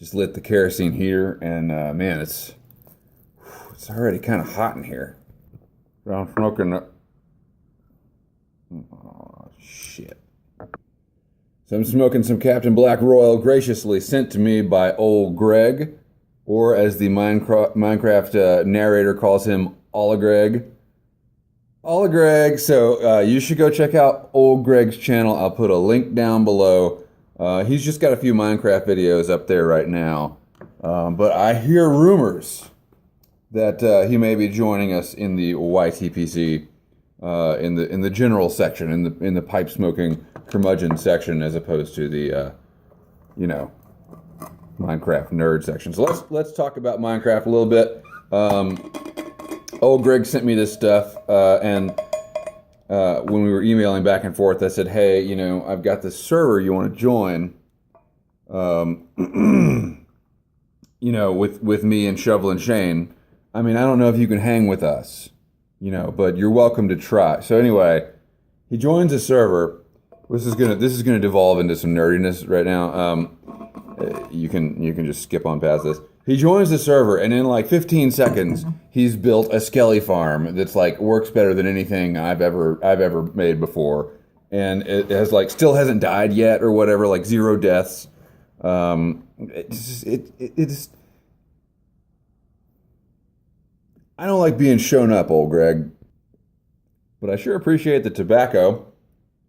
Just lit the kerosene heater, and man, it's already kind of hot in here. So I'm smoking. Oh shit! So I'm smoking some Captain Black Royal, graciously sent to me by Olegreg, or as the Minecraft narrator calls him, Olegreg. Olegreg. So you should go check out Olegreg's channel. I'll put a link down below. He's just got a few Minecraft videos up there right now. But I hear rumors that he may be joining us in the YTPC, in the general section, in the pipe smoking curmudgeon section, as opposed to the Minecraft nerd section. So let's talk about Minecraft a little bit. Greg sent me this stuff, and when we were emailing back and forth, I said, hey, I've got this server you want to join, with me and Shovel and Shane. I mean, I don't know if you can hang with us, but you're welcome to try. So anyway, he joins a server. This is gonna devolve into some nerdiness right now. You can just skip on past this. He joins the server, and in like 15 seconds, he's built a skelly farm that's like works better than anything I've ever made before, and it has like still hasn't died yet or whatever, like 0 deaths. It's I don't like being shown up, Olegreg, but I sure appreciate the tobacco.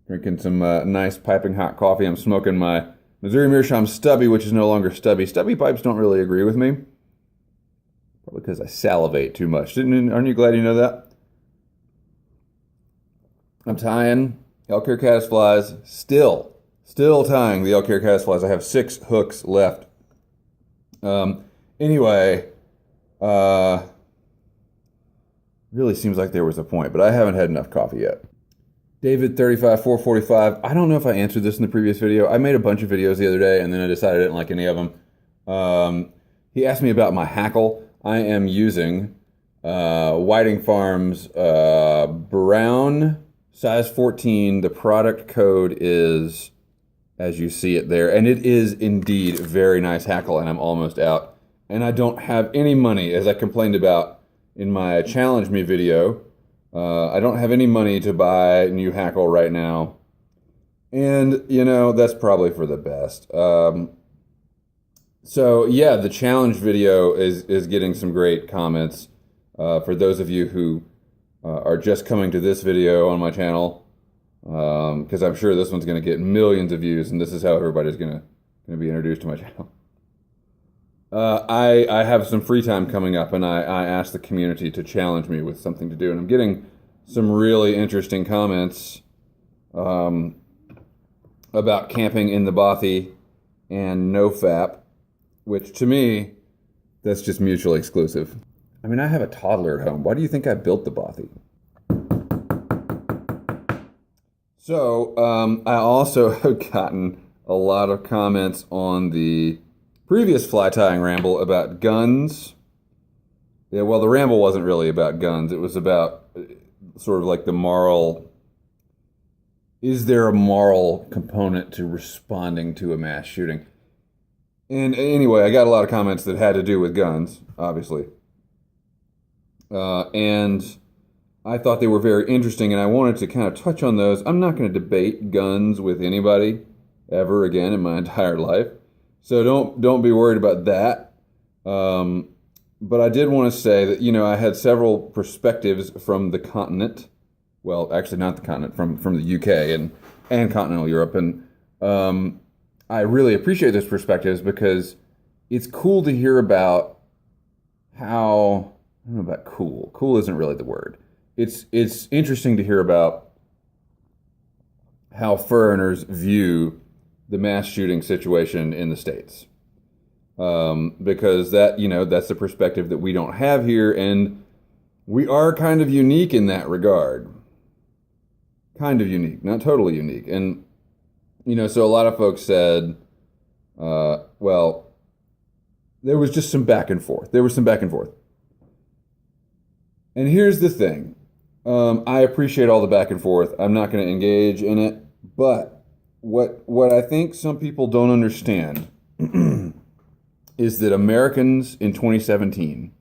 Drinking some nice piping hot coffee. I'm smoking my Missouri Meerschaum Stubby, which is no longer Stubby. Stubby pipes don't really agree with me. Probably because I salivate too much. Aren't you glad you know that? I'm tying elk hair caddisflies. Still tying the elk hair caddisflies. I have 6 hooks left. Anyway, really seems like there was a point, but I haven't had enough coffee yet. David 35445. I don't know if I answered this in the previous video. I made a bunch of videos the other day, and then I decided I didn't like any of them. He asked me about my hackle. I am using Whiting Farms brown size 14. The product code is, as you see it there, and it is indeed very nice hackle, and I'm almost out. And I don't have any money, as I complained about in my Challenge Me video. I don't have any money to buy new hackle right now. And, that's probably for the best. So, yeah, the challenge video is getting some great comments. For those of you who are just coming to this video on my channel, because I'm sure this one's going to get millions of views, and this is how everybody's going to be introduced to my channel. I have some free time coming up, and I asked the community to challenge me with something to do, and I'm getting some really interesting comments about camping in the bothy and nofap, which to me, that's just mutually exclusive. I mean, I have a toddler at home. Why do you think I built the bothy? So, I also have gotten a lot of comments on the previous fly tying ramble about guns. Yeah, well, the ramble wasn't really about guns. It was about sort of like the moral. Is there a moral component to responding to a mass shooting? And anyway, I got a lot of comments that had to do with guns, obviously. And I thought they were very interesting, and I wanted to kind of touch on those. I'm not going to debate guns with anybody ever again in my entire life. So don't be worried about that. But I did want to say that, I had several perspectives from the continent. Well, actually not the continent, from the UK and continental Europe. And I really appreciate those perspectives because it's cool to hear about how, I don't know about cool. Cool isn't really the word. It's interesting to hear about how foreigners view the mass shooting situation in the States. Because that's the perspective that we don't have here, and we are kind of unique in that regard. Kind of unique, not totally unique. And, so a lot of folks said, well, there was just some back and forth. There was some back and forth. And here's the thing. I appreciate all the back and forth. I'm not going to engage in it, but what I think some people don't understand is that Americans in 2017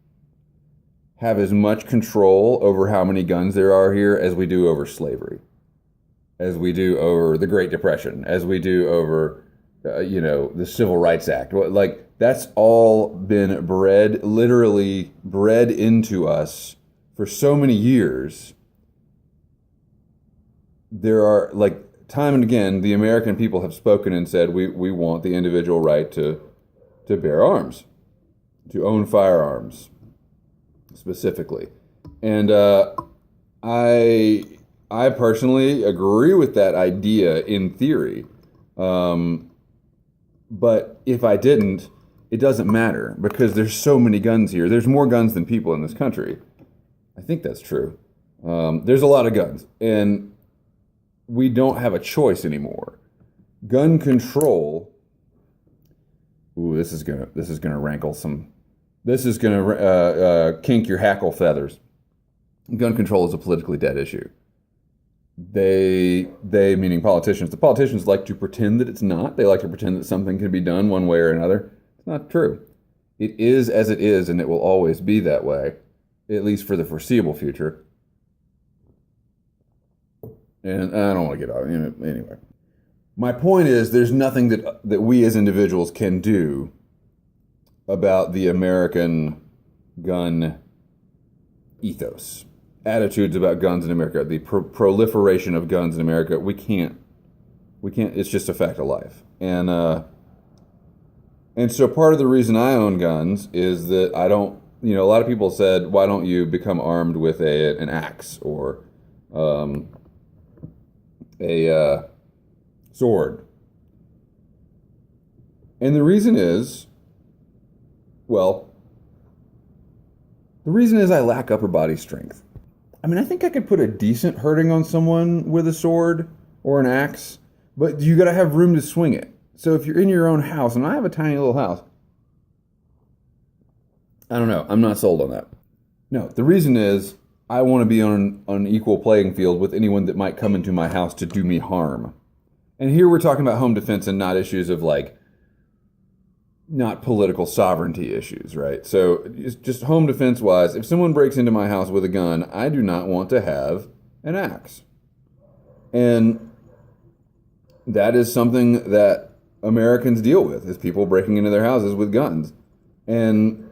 have as much control over how many guns there are here as we do over slavery, as we do over the Great Depression, as we do over, the Civil Rights Act. Like, that's all been literally bred into us for so many years. There are, like, time and again, the American people have spoken and said, we want the individual right to bear arms, to own firearms, specifically. And I personally agree with that idea in theory. But if I didn't, it doesn't matter because there's so many guns here. There's more guns than people in this country. I think that's true. There's a lot of guns, and we don't have a choice anymore. Gun control. Ooh, this is gonna rankle some. This is gonna kink your hackle feathers. Gun control is a politically dead issue. They meaning politicians. The politicians like to pretend that it's not. They like to pretend that something can be done one way or another. It's not true. It is as it is, and it will always be that way, at least for the foreseeable future. And I don't want to get off. Anyway, my point is, there's nothing that we as individuals can do about the American gun ethos. Attitudes about guns in America, the proliferation of guns in America. We can't, it's just a fact of life. And so part of the reason I own guns is that I don't, a lot of people said, why don't you become armed with an axe or a sword? And the reason is, I lack upper body strength. I mean, I think I could put a decent hurting on someone with a sword or an axe, but you got to have room to swing it. So if you're in your own house, and I have a tiny little house, I don't know. I'm not sold on that. No, the reason is I want to be on an equal playing field with anyone that might come into my house to do me harm. And here we're talking about home defense and not issues of not political sovereignty issues, right? So just home defense wise, if someone breaks into my house with a gun, I do not want to have an axe. And that is something that Americans deal with, is people breaking into their houses with guns. And,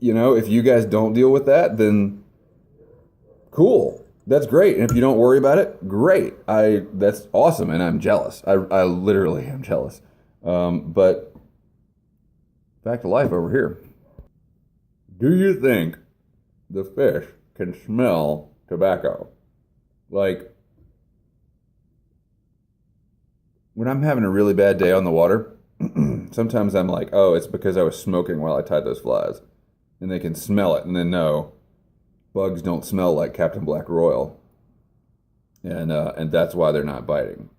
if you guys don't deal with that, then cool. That's great. And if you don't worry about it, great. That's awesome. And I'm jealous. I literally am jealous. But back to life over here. Do you think the fish can smell tobacco? Like, when I'm having a really bad day on the water, sometimes I'm like, oh, it's because I was smoking while I tied those flies. And they can smell it. And then no, bugs don't smell like Captain Black Royal. And that's why they're not biting.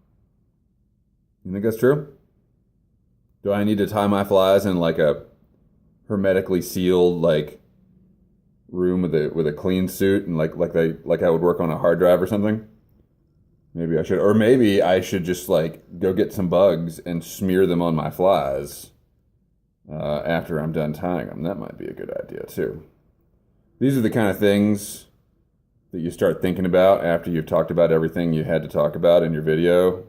You think that's true? Do I need to tie my flies in like a hermetically sealed room with a clean suit and like I would work on a hard drive or something? Maybe I should, or maybe I should just go get some bugs and smear them on my flies after I'm done tying them. That might be a good idea too. These are the kind of things that you start thinking about after you've talked about everything you had to talk about in your video,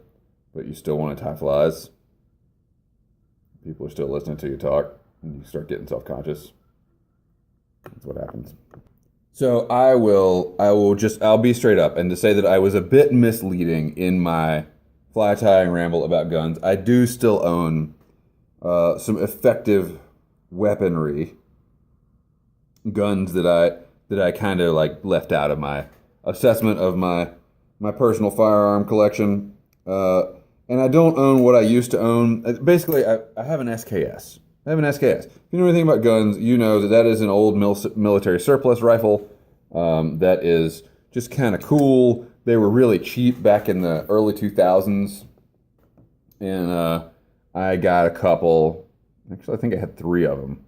but you still want to tie flies. People are still listening to you talk, and you start getting self-conscious. That's what happens. So I'll be straight up, and to say that I was a bit misleading in my fly tying ramble about guns. I do still own some effective weaponry, guns that I kind of left out of my assessment of my personal firearm collection. And I don't own what I used to own. Basically, I have an SKS. If you know anything about guns, you know that is an old military surplus rifle that is just kind of cool. They were really cheap back in the early 2000s. And I got a couple. Actually, I think I had 3 of them.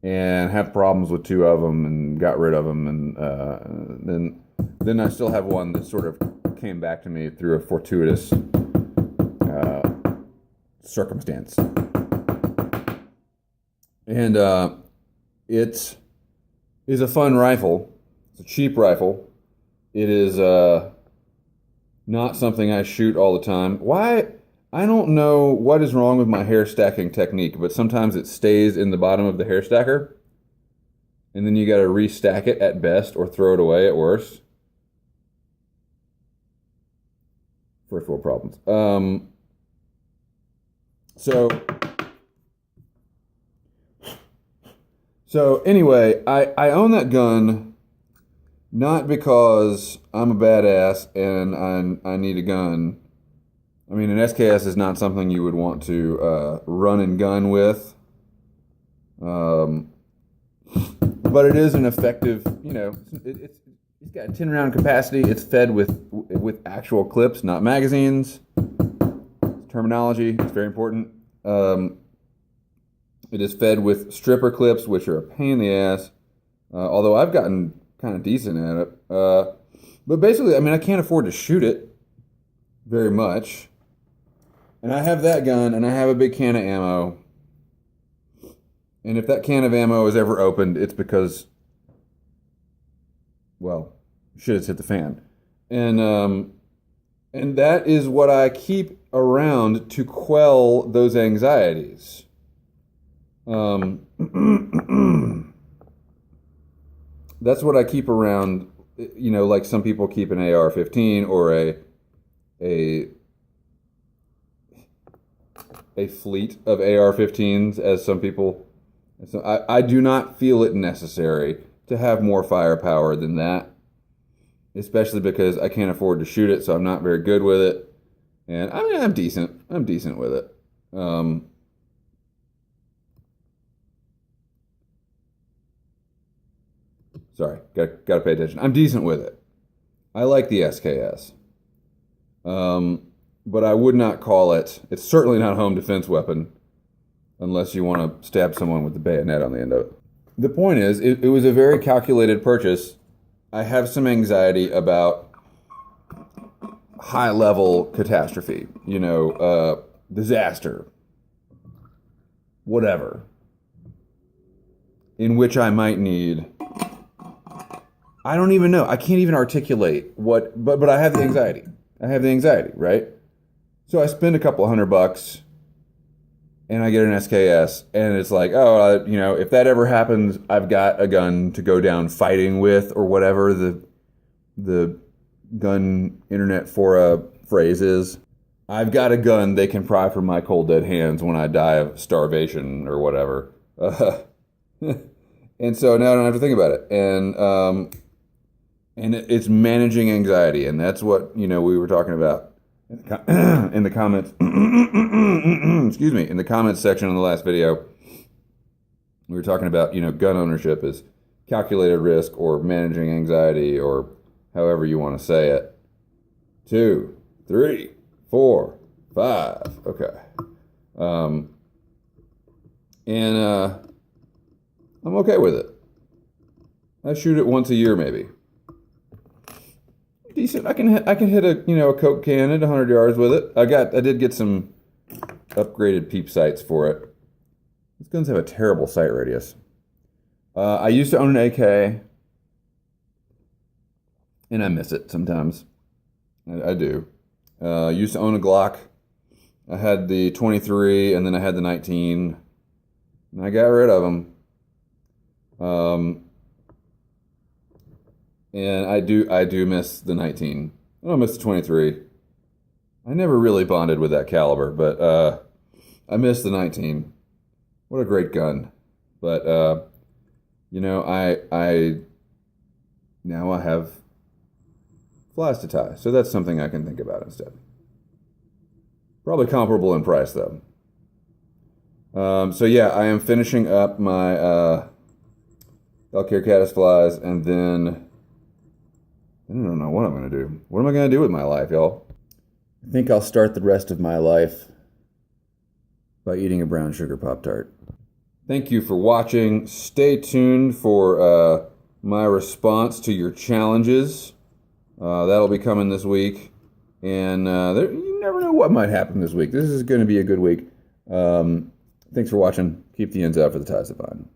And had problems with 2 of them and got rid of them. And then I still have one that sort of came back to me through a fortuitous circumstance. And it is a fun rifle. It's a cheap rifle. It is not something I shoot all the time. Why? I don't know what is wrong with my hair stacking technique, but sometimes it stays in the bottom of the hair stacker, and then you got to restack it at best or throw it away at worst. First world problems. So anyway, I own that gun not because I'm a badass and I need a gun. I mean, an SKS is not something you would want to run and gun with. But it is an effective, it's got a 10-round capacity. It's fed with actual clips, not magazines. Terminology, it's very important. It is fed with stripper clips, which are a pain in the ass. Although I've gotten kind of decent at it. But basically, I mean, I can't afford to shoot it very much. And I have that gun, and I have a big can of ammo. And if that can of ammo is ever opened, it's because, well, shit has hit the fan. And that is what I keep around to quell those anxieties. That's what I keep around, like some people keep an AR-15 or a fleet of AR-15s, as some people. So I do not feel it necessary to have more firepower than that, especially because I can't afford to shoot it, so I'm not very good with it. And I mean, I'm decent. I'm decent with it. Sorry, got to pay attention. I'm decent with it. I like the SKS. But I would not call it, it's certainly not a home defense weapon unless you want to stab someone with the bayonet on the end of it. The point is, it was a very calculated purchase. I have some anxiety about high-level catastrophe, disaster, whatever, in which I might need, I don't even know. I can't even articulate what, but I have the anxiety. I have the anxiety, right? So I spend a couple $100 and I get an SKS, and it's like, if that ever happens, I've got a gun to go down fighting with, or whatever the gun internet fora phrase is. I've got a gun they can pry from my cold dead hands when I die of starvation or whatever. And so now I don't have to think about it. And it's managing anxiety, and that's what we were talking about in the comments. Excuse me, in the comments section in the last video. We were talking about gun ownership is calculated risk or managing anxiety, or however you want to say it. 2, 3, 4, 5. Okay. And I'm okay with it. I shoot it once a year, maybe. Decent. I can hit a a Coke can at 100 yards with it. I did get some upgraded peep sights for it. These guns have a terrible sight radius. I used to own an AK, and I miss it sometimes. I do. I used to own a Glock. I had the 23, and then I had the 19, and I got rid of them. And I do miss the 19. I don't miss the 23. I never really bonded with that caliber, but I miss the 19. What a great gun. But I now I have flies to tie, so that's something I can think about instead. Probably comparable in price though. So yeah, I am finishing up my Elcare caddis flies, and then I don't know what I'm going to do. What am I going to do with my life, y'all? I think I'll start the rest of my life by eating a brown sugar Pop-Tart. Thank you for watching. Stay tuned for my response to your challenges. That'll be coming this week. And you never know what might happen this week. This is going to be a good week. Thanks for watching. Keep the ends out for the ties that bind.